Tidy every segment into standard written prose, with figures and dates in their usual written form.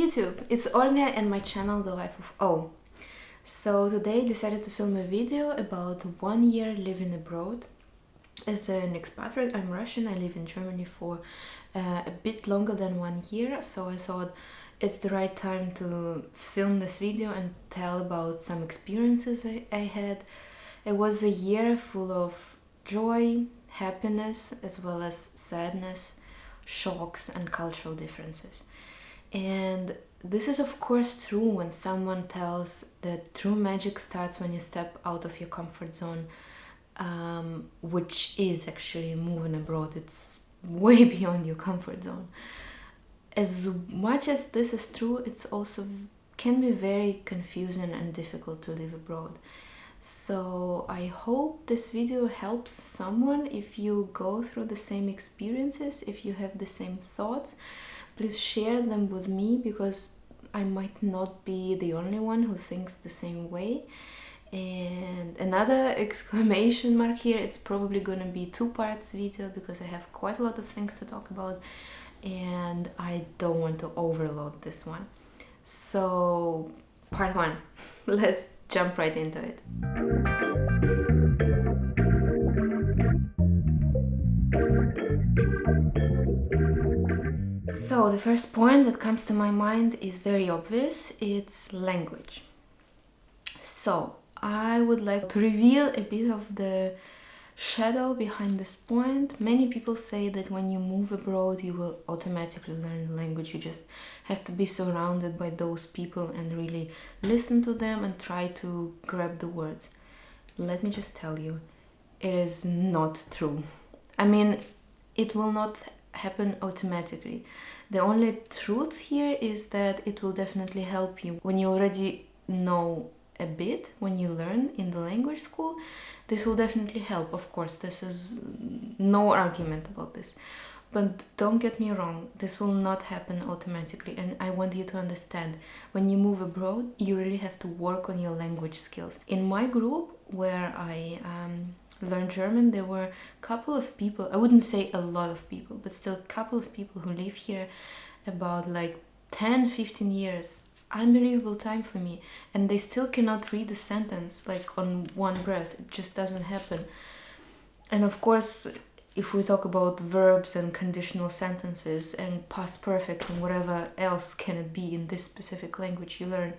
YouTube, it's Olga and my channel The Life of O. So today I decided to film a video about 1 year living abroad. As an expatriate, I'm Russian, I live in Germany for a bit longer than 1 year, so I thought it's the right time to film this video and tell about some experiences I had. It was a year full of joy, happiness, as well as sadness, shocks and cultural differences. And this is of course true when someone tells that true magic starts when you step out of your comfort zone, which is actually moving abroad. It's way beyond your comfort zone. As much as this is true, it's also can be very confusing and difficult to live abroad. So I hope this video helps someone. If you go through the same experiences, if you have the same thoughts, please share them with me, because I might not be the only one who thinks the same way. And another exclamation mark here, it's probably gonna be 2 parts video because I have quite a lot of things to talk about and I don't want to overload this one. So part 1, let's jump right into it. So the first point that comes to my mind is very obvious, it's language. So I would like to reveal a bit of the shadow behind this point. Many people say that when you move abroad you will automatically learn the language. You just have to be surrounded by those people and really listen to them and try to grab the words. Let me just tell you, it is not true. I mean, it will not happen automatically. The only truth here is that it will definitely help you when you already know a bit, when you learn in the language school. This will definitely help, of course. This is no argument about this. But don't get me wrong, this will not happen automatically, and I want you to understand, when you move abroad you really have to work on your language skills. In my group where I learned German, there were a couple of people, I wouldn't say a lot of people, but still a couple of people who live here about like 10-15 years. Unbelievable time for me, and they still cannot read a sentence like on one breath. It just doesn't happen. And of course, if we talk about verbs and conditional sentences and past perfect and whatever else can it be in this specific language you learn,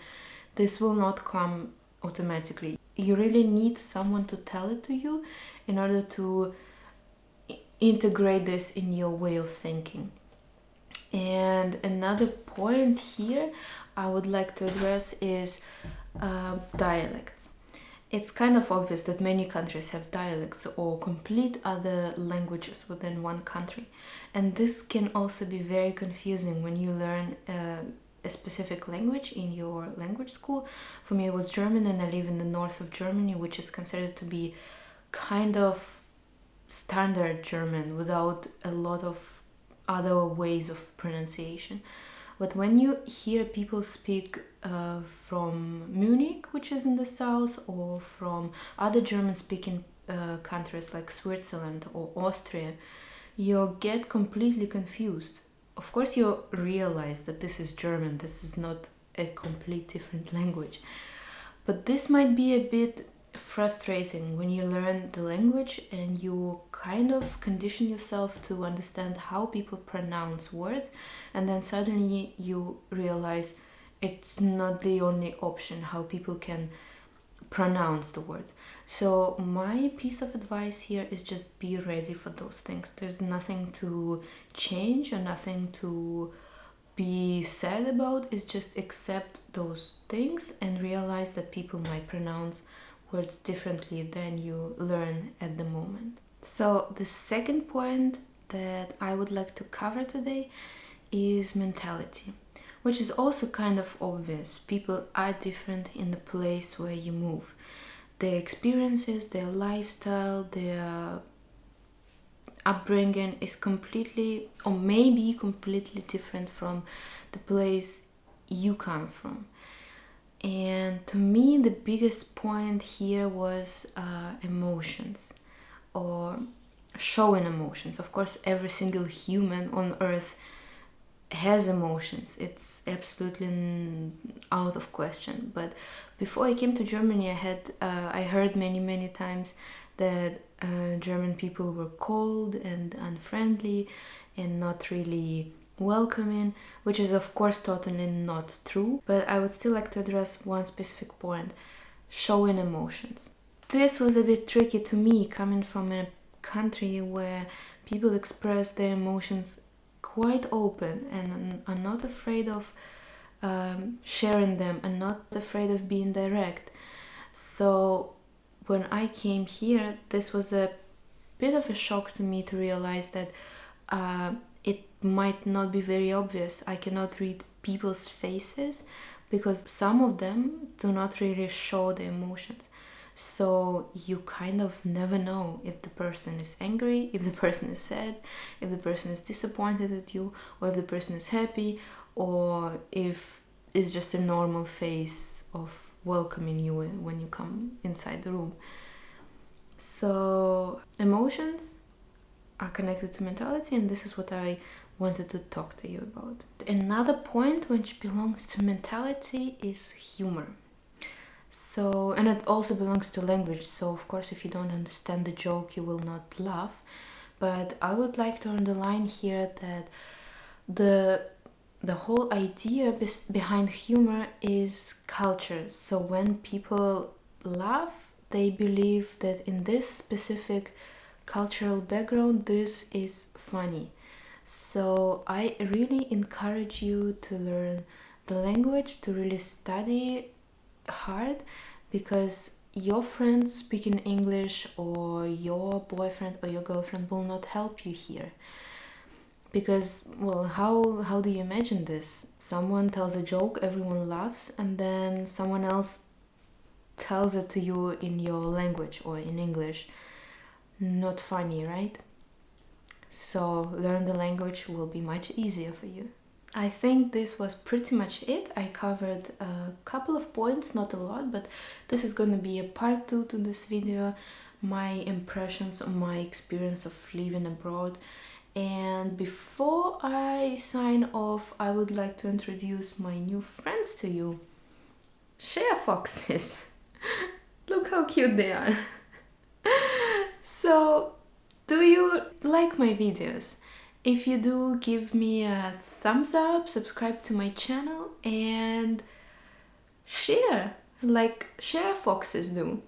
this will not come automatically. You really need someone to tell it to you in order to integrate this in your way of thinking. And another point here I would like to address is dialects. It's kind of obvious that many countries have dialects or complete other languages within one country, and this can also be very confusing when you learn a specific language in your language school. For me it was German, and I live in the north of Germany, which is considered to be kind of standard German without a lot of other ways of pronunciation. But when you hear people speak from Munich, which is in the south, or from other German-speaking countries like Switzerland or Austria, you get completely confused. Of course, you realize that this is German, this is not a complete different language. But this might be a bit frustrating when you learn the language and you kind of condition yourself to understand how people pronounce words, and then suddenly you realize it's not the only option how people can pronounce the words. So my piece of advice here is just be ready for those things. There's nothing to change or nothing to be sad about. It's just accept those things and realize that people might pronounce words differently than you learn at the moment. So the second point that I would like to cover today is mentality, which is also kind of obvious. People are different in the place where you move. Their experiences, their lifestyle, their upbringing is completely, or maybe completely different from the place you come from. And to me, the biggest point here was emotions, or showing emotions. Of course, every single human on earth has emotions. It's absolutely out of question. But before I came to Germany, I heard many times that German people were cold and unfriendly and not really welcoming, which is of course totally not true. But I would still like to address one specific point: showing emotions. This was a bit tricky to me, coming from a country where people express their emotions quite open and are not afraid of sharing them and not afraid of being direct. So when I came here, this was a bit of a shock to me to realize that it might not be very obvious. I cannot read people's faces because some of them do not really show the emotions. So you kind of never know if the person is angry, if the person is sad, if the person is disappointed at you, or if the person is happy, or if it's just a normal face of welcoming you when you come inside the room. So emotions are connected to mentality, and this is what I wanted to talk to you about. Another point which belongs to mentality is humor. So, and it also belongs to language. So, of course, if you don't understand the joke, you will not laugh. But I would like to underline here that the whole idea behind humor is culture. So, when people laugh, they believe that in this specific cultural background, this is funny. So, I really encourage you to learn the language, to really study hard, because your friends speaking English or your boyfriend or your girlfriend will not help you here. Because, well, how do you imagine this? Someone tells a joke, everyone laughs, and then someone else tells it to you in your language or in English. Not funny, right? So learn the language will be much easier for you. I think this was pretty much it. I covered a couple of points, not a lot, but this is going to be a part 2 to this video, my impressions on my experience of living abroad. And before I sign off, I would like to introduce my new friends to you. Share foxes. Look how cute they are. So, do you like my videos? If you do, give me a thumbs up, subscribe to my channel, and share, like share foxes do.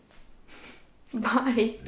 Bye!